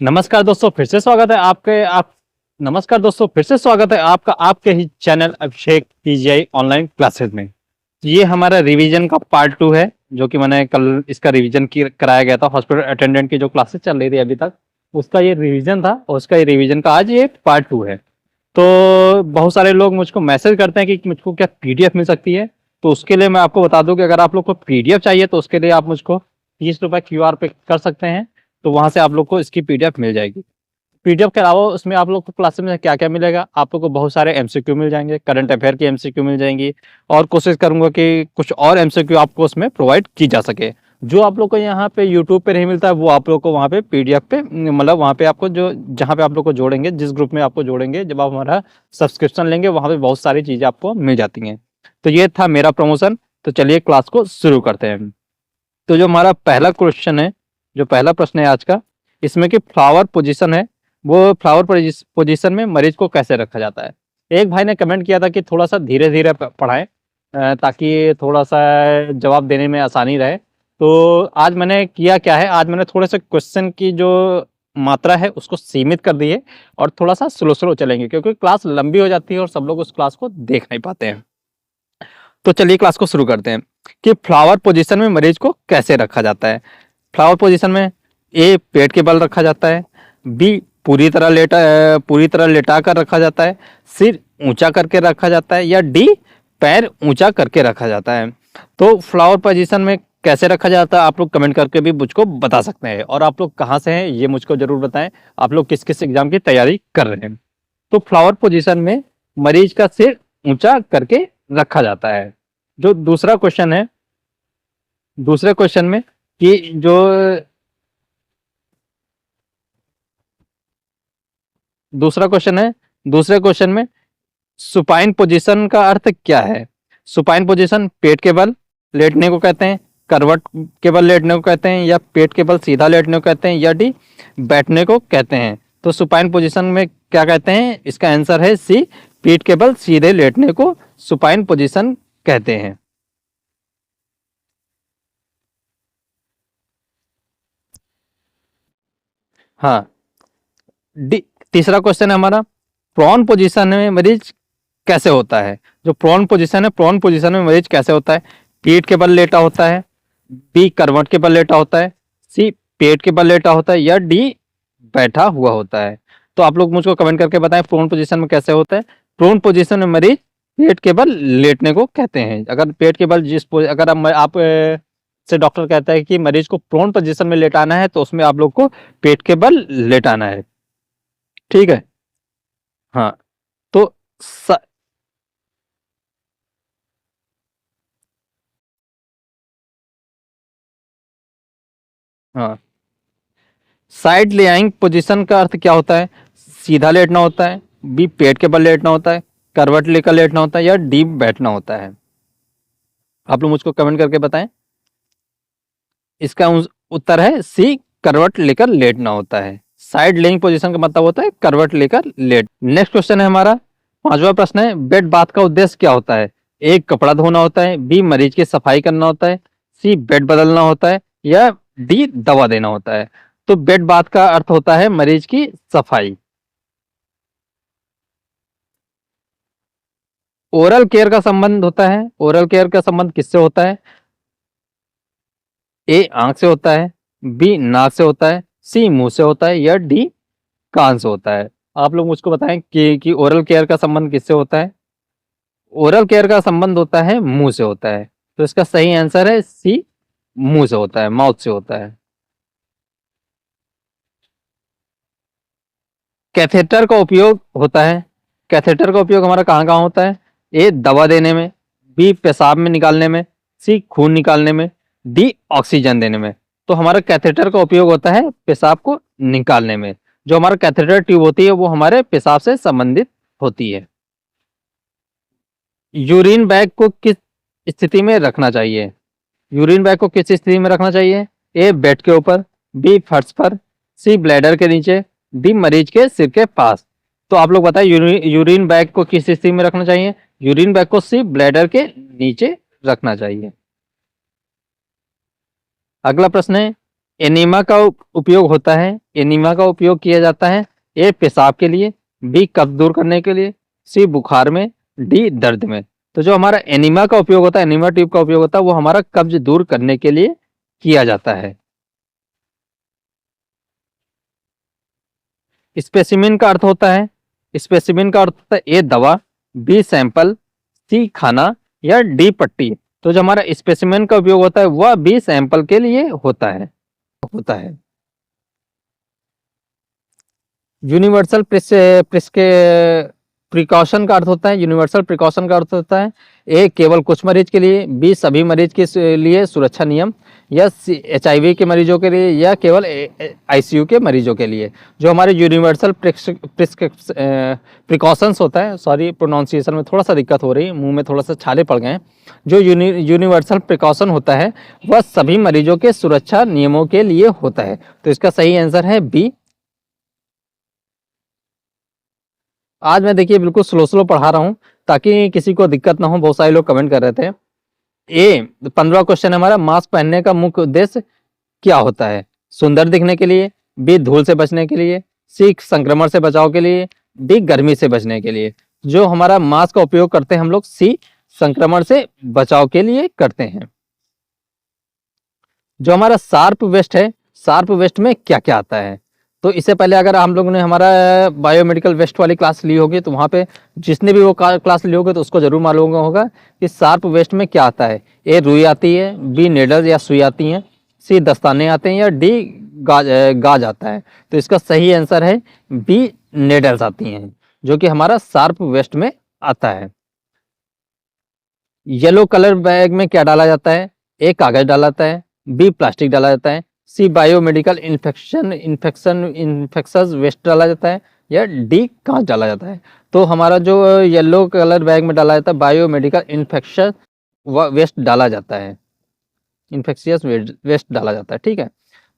नमस्कार दोस्तों फिर से स्वागत है नमस्कार दोस्तों फिर से स्वागत है आपका आपके ही चैनल अभिषेक पीजीआई ऑनलाइन क्लासेस में। ये हमारा रिवीजन का पार्ट 2 है, जो कि मैंने कल इसका रिवीजन कराया गया था। हॉस्पिटल अटेंडेंट की जो क्लासेस चल रही थी अभी तक, उसका ये रिवीजन था और उसका ये रिवीजन का आज ये पार्ट 2 है। तो बहुत सारे लोग मुझको मैसेज करते हैं कि मुझको क्या पीडीएफ मिल सकती है। तो उसके लिए मैं आपको बता दूं कि अगर आप लोग को पीडीएफ चाहिए तो उसके लिए आप मुझको 30 रुपये क्यूआर पे कर सकते हैं। तो वहां से आप लोग को इसकी पीडीएफ मिल जाएगी। पीडीएफ के अलावा उसमें आप लोग को क्लास में क्या क्या मिलेगा, आप लोग को बहुत सारे एमसीक्यू मिल जाएंगे, करंट अफेयर की एमसीक्यू मिल जाएंगी। और कोशिश करूंगा कि कुछ और एमसीक्यू आपको उसमें प्रोवाइड की जा सके। जो आप लोग को यहाँ पे यूट्यूब पे नहीं मिलता है वो आप लोग को वहाँ पे पीडीएफ पे, मतलब वहाँ पे आपको जो जहाँ पे आप लोग को जोड़ेंगे, जिस ग्रुप में आपको जोड़ेंगे, जब आप हमारा सब्सक्रिप्शन लेंगे वहाँ पे बहुत सारी चीज़ें आपको मिल जाती हैं। तो ये था मेरा प्रमोशन। तो चलिए क्लास को शुरू करते हैं। तो जो हमारा पहला क्वेश्चन है, जो पहला प्रश्न है आज का, इसमें कि फ्लावर पोजीशन है, वो फ्लावर पोजीशन में मरीज को कैसे रखा जाता है। एक भाई ने कमेंट किया था कि थोड़ा सा धीरे धीरे पढ़ाएं ताकि थोड़ा सा जवाब देने में आसानी रहे। तो आज मैंने किया क्या है, आज मैंने थोड़े से क्वेश्चन की जो मात्रा है उसको सीमित कर दी है और थोड़ा सा स्लो स्लो चलेंगे, क्योंकि क्लास लंबी हो जाती है और सब लोग उस क्लास को देख नहीं पाते हैं। तो चलिए क्लास को शुरू करते हैं कि फ्लावर पोजीशन में मरीज को कैसे रखा जाता है। फ्लावर पोजीशन में ए पेट के बल रखा जाता है, बी पूरी तरह लेटा कर रखा जाता है, सिर ऊंचा करके रखा जाता है, या डी पैर ऊंचा करके रखा जाता है। तो फ्लावर पोजीशन में कैसे रखा जाता है आप लोग कमेंट करके भी मुझको बता सकते हैं। और आप लोग कहाँ से हैं ये मुझको जरूर बताएं, आप लोग किस किस एग्जाम की तैयारी कर रहे हैं। तो फ्लावर पोजीशन में मरीज का सिर ऊंचा करके रखा जाता है। जो दूसरा क्वेश्चन है, दूसरे क्वेश्चन में कि जो दूसरा क्वेश्चन है, दूसरे क्वेश्चन में सुपाइन पोजीशन का अर्थ क्या है। सुपाइन पोजीशन पेट के बल लेटने को कहते हैं, करवट के बल लेटने को कहते हैं, या पेट के बल सीधा लेटने को कहते हैं, या डी बैठने को कहते हैं। तो सुपाइन पोजीशन में क्या कहते हैं, इसका आंसर है सी, पीठ के बल सीधे लेटने को सुपाइन पोजीशन कहते हैं। हाँ, डी तीसरा क्वेश्चन है हमारा, प्रोन पोजीशन में मरीज कैसे होता है। जो प्रोन पोजीशन है, प्रोन पोजीशन में मरीज कैसे होता है। पीठ के बल लेटा होता है, बी करवट के बल लेटा होता है, सी पेट के बल लेटा होता है, या डी बैठा हुआ होता है। तो आप लोग मुझको कमेंट करके बताएं प्रोन पोजीशन में कैसे होता है। प्रोन पोजीशन में मरीज पेट के बल लेटने को कहते हैं। अगर पेट के बल अगर आप से डॉक्टर कहता है कि मरीज को प्रोन पोजीशन में लेटाना है तो उसमें आप लोग को पेट के बल लेटाना है। ठीक है। हाँ। तो स, हाँ, साइड लेआइंग पोजीशन का अर्थ क्या होता है। सीधा लेटना होता है, बी पेट के बल लेटना होता है, करवट लेकर लेटना होता है, या डीप बैठना होता है। आप लोग मुझको कमेंट करके बताएं। इसका उत्तर है सी, करवट लेकर लेटना होता है। साइड लेइंग पोजीशन का मतलब होता है करवट लेकर लेट। नेक्स्ट क्वेश्चन है हमारा, पांचवा प्रश्न है, बेड बाथ का उद्देश्य क्या होता है। ए कपड़ा धोना होता है, बी मरीज की सफाई करना होता है, सी बेड बदलना होता है, या डी दवा देना होता है। तो बेड बाथ का अर्थ होता है मरीज की सफाई। ओरल केयर का संबंध होता है, ओरल केयर का संबंध किससे होता है। ए आंख से होता है, बी नाक से होता है, सी मुंह से होता है, या डी कान से होता है। आप लोग मुझको बताएं कि ओरल केयर का संबंध किससे होता है। ओरल केयर का संबंध होता है मुंह से होता है। तो इसका सही आंसर है सी, मुंह से होता है, माउथ से होता है। कैथेटर का उपयोग होता है, कैथेटर का उपयोग हमारा कहाँ कहाँ होता है। ए दवा देने में, बी पेशाब में निकालने में, सी खून निकालने में, डी ऑक्सीजन देने में। तो हमारा कैथेटर का उपयोग होता है पेशाब को निकालने में। जो हमारा कैथेटर ट्यूब होती है वो हमारे पेशाब से संबंधित होती है। यूरिन बैग को किस स्थिति में रखना चाहिए। यूरिन बैग को किस स्थिति में रखना चाहिए। ए बेड के ऊपर, बी फर्श पर, सी ब्लैडर के नीचे, डी मरीज के सिर के पास। तो आप लोग बताएं यूरिन बैग को किस स्थिति में रखना चाहिए। यूरिन बैग को सी ब्लैडर के नीचे रखना चाहिए। अगला प्रश्न है, एनीमा का उपयोग होता है, एनीमा का उपयोग किया जाता है ए पेशाब के लिए, बी कब्ज दूर करने के लिए, सी बुखार में, डी दर्द में। तो जो हमारा एनीमा का उपयोग होता है, एनीमा ट्यूब का उपयोग होता है, वो हमारा कब्ज दूर करने के लिए किया जाता है। स्पेसिमिन का अर्थ होता है, स्पेसिमिन का अर्थ होता है ए दवा, बी सैंपल, सी खाना या डी पट्टी। तो जो हमारा स्पेसिमिन का उपयोग होता है वह बी सैंपल के लिए होता है। यूनिवर्सल प्रिकॉशन का अर्थ होता है, यूनिवर्सल प्रिकॉशन का अर्थ होता है ए केवल कुछ मरीज के लिए, बी सभी मरीज के लिए सुरक्षा नियम, या HIV के मरीजों के लिए, या केवल ICU के मरीजों के लिए। जो हमारे यूनिवर्सल प्रिकॉशंस होता है, सॉरी प्रोनाउंसिएशन में थोड़ा सा दिक्कत हो रही है, मुंह में थोड़ा सा छाले पड़ गए हैं। जो यूनिवर्सल प्रिकॉशन होता है वह सभी मरीजों के सुरक्षा नियमों के लिए होता है। तो इसका सही आंसर है बी। आज मैं देखिए बिल्कुल स्लो पढ़ा रहा हूँ ताकि किसी को दिक्कत ना हो। बहुत सारे लोग कमेंट कर रहे थे। 15 क्वेश्चन हमारा, मास्क पहनने का मुख्य उद्देश्य क्या होता है? सुंदर दिखने के लिए, बी धूल से बचने के लिए, सी संक्रमण से बचाव के लिए, डी गर्मी से बचने के लिए। जो हमारा मास्क का उपयोग करते हैं हम लोग सी संक्रमण से बचाव के लिए करते हैं। जो हमारा शार्प वेस्ट है, शार्प वेस्ट में क्या क्या आता है? तो इससे पहले अगर हम लोगों ने हमारा बायोमेडिकल वेस्ट वाली क्लास ली होगी तो वहाँ पे जिसने भी वो क्लास ली होगी तो उसको जरूर मालूम होगा कि शार्प वेस्ट में क्या आता है। ए रुई आती है, बी नेडल या सुई आती हैं, सी दस्ताने आते हैं, या डी गाज आता है। तो इसका सही आंसर है बी नेडल्स आती हैं, जो कि हमारा शार्प वेस्ट में आता है। येलो कलर बैग में क्या डाला जाता है? ए कागज डाला जाता है, बी प्लास्टिक डाला जाता है, सी बायोमेडिकल इन्फेक्शंस वेस्ट डाला जाता है, या डी कांच डाला जाता है। तो हमारा जो येलो कलर बैग में डाला जाता है बायोमेडिकल इन्फेक्शन वेस्ट डाला जाता है, इन्फेक्शियस वेस्ट डाला जाता है। ठीक है।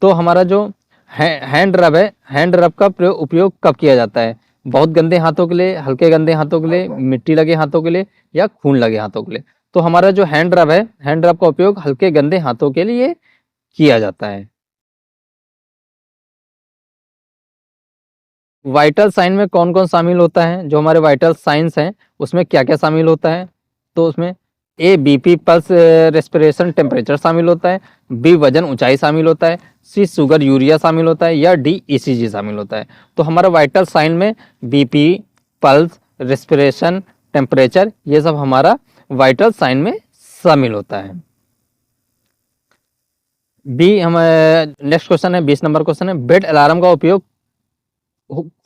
तो हमारा जो हैंड रब है, हैंड रब का उपयोग कब किया जाता है? बहुत गंदे हाथों के लिए, हल्के गंदे हाथों के लिए, मिट्टी लगे हाथों के लिए, या खून लगे हाथों के लिए। तो हमारा जो हैंड रब है, हैंड रब का उपयोग हल्के गंदे हाथों के लिए किया जाता है। वाइटल साइन में कौन कौन शामिल होता है? जो हमारे वाइटल साइंस हैं उसमें क्या क्या शामिल होता है? तो उसमें ए बीपी पल्स रेस्पिरेशन टेम्परेचर शामिल होता है, बी वजन ऊंचाई शामिल होता है, सी शुगर यूरिया शामिल होता है, या डी ECG शामिल होता है। तो हमारा वाइटल साइन में बीपी पल्स रेस्पिरेशन टेम्परेचर ये सब हमारा वाइटल साइन में शामिल होता है। बी हम नेक्स्ट क्वेश्चन है, 20 नंबर क्वेश्चन है, बेड अलार्म का उपयोग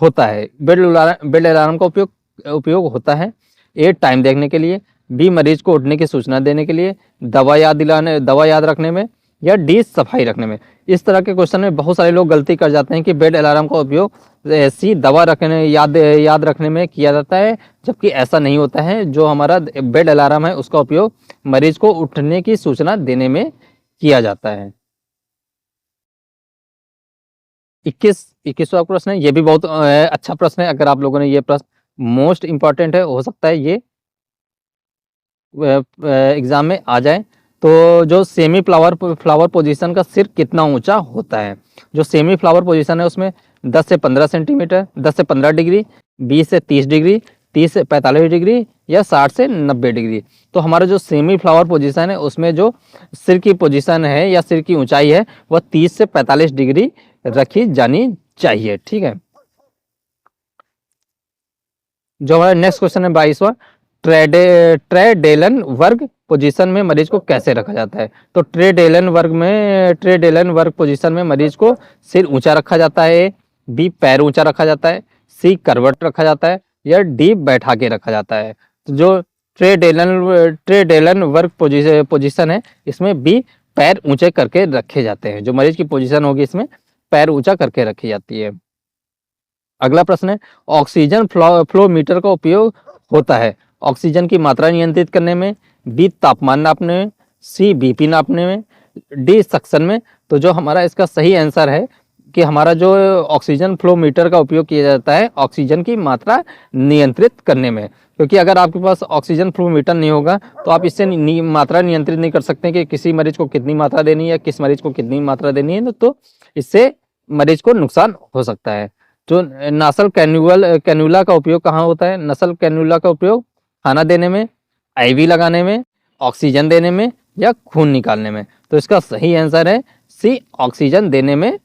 होता है। बेड अलार्म का उपयोग होता है ए टाइम देखने के लिए, बी मरीज को उठने की सूचना देने के लिए, दवा याद रखने में, या डी सफाई रखने में। इस तरह के क्वेश्चन में बहुत सारे लोग गलती कर जाते हैं कि बेड अलार्म का उपयोग सी दवा रखने याद रखने में किया जाता है, जबकि ऐसा नहीं होता है। जो हमारा बेड अलार्म है उसका उपयोग मरीज को उठने की सूचना देने में किया जाता है। 21वां प्रश्न है, ये भी बहुत अच्छा प्रश्न है। अगर आप लोगों ने ये प्रश्न मोस्ट इंपॉर्टेंट है, हो सकता है ये एग्जाम में आ जाए। तो जो सेमी फ्लावर पोजीशन का सिर कितना ऊंचा होता है? जो सेमी फ्लावर पोजीशन है उसमें 10 से 15 सेंटीमीटर, 10 से 15 डिग्री, 20 से 30 डिग्री, 30 से 45 डिग्री, या 60 से 90 डिग्री। तो हमारा जो सेमी फ्लावर पोजीशन है उसमें जो सिर की पोजीशन है या सिर की ऊंचाई है वह 30 से 45 डिग्री रखी जानी चाहिए। ठीक है। जो हमारा नेक्स्ट क्वेश्चन है 22वां, ट्रेडेलन वर्ग पोजीशन में मरीज को कैसे रखा जाता है? तो ट्रेडेलन वर्ग पोजीशन में मरीज को सिर ऊंचा रखा जाता है, बी पैर ऊंचा रखा जाता है, सी करवट रखा जाता है, या डी बैठा के रखा जाता है। तो जो ट्रेडेलन वर्ग पोजीशन है इसमें बी पैर ऊंचे करके रखे जाते हैं। जो मरीज की पोजीशन होगी इसमें पैर ऊंचा करके रखी जाती है। अगला प्रश्न है, ऑक्सीजन फ्लो मीटर का उपयोग होता है ऑक्सीजन की मात्रा नियंत्रित करने में, बी तापमान नापने में, सी BP नापने में, डी सक्शन में। तो जो हमारा इसका सही आंसर है कि हमारा जो ऑक्सीजन फ्लो मीटर का उपयोग किया जाता है ऑक्सीजन की मात्रा नियंत्रित करने में, क्योंकि अगर आपके पास ऑक्सीजन फ्लो मीटर नहीं होगा तो आप इससे मात्रा नियंत्रित नहीं कर सकते कि किसी मरीज को कितनी मात्रा देनी है, किस मरीज को कितनी मात्रा देनी है, तो इससे मरीज को नुकसान हो सकता है। जो नासल कैन्यूला का उपयोग कहाँ होता है? नसल कैन्यूला का उपयोग खाना देने में, आईवी लगाने में, ऑक्सीजन देने में या खून निकालने में। तो इसका सही आंसर है सी, ऑक्सीजन देने में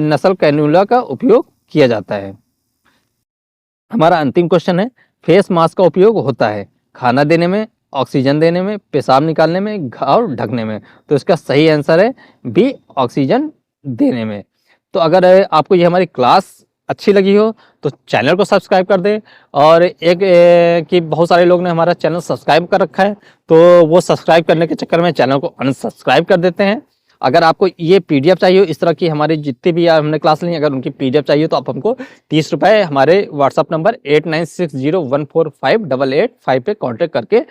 नसल कैन्यूला का उपयोग किया जाता है। हमारा अंतिम क्वेश्चन है, फेस मास्क का उपयोग होता है खाना देने में, ऑक्सीजन देने में, पेशाब निकालने में और ढकने में। तो इसका सही आंसर है बी, ऑक्सीजन देने में। तो अगर आपको ये हमारी क्लास अच्छी लगी हो तो चैनल को सब्सक्राइब कर दें, और कि बहुत सारे लोग ने हमारा चैनल सब्सक्राइब कर रखा है तो वो सब्सक्राइब करने के चक्कर में चैनल को अनसब्सक्राइब कर देते हैं। अगर आपको ये पीडीएफ चाहिए हो, इस तरह की हमारी जितनी भी हमने क्लास ली, अगर उनकी पीडीएफ चाहिए तो आप हमको 30 रुपये हमारे व्हाट्सअप नंबर 8960145885 पे कांटेक्ट करके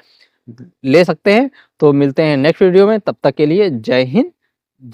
ले सकते हैं। तो मिलते हैं नेक्स्ट वीडियो में, तब तक के लिए जय हिंद,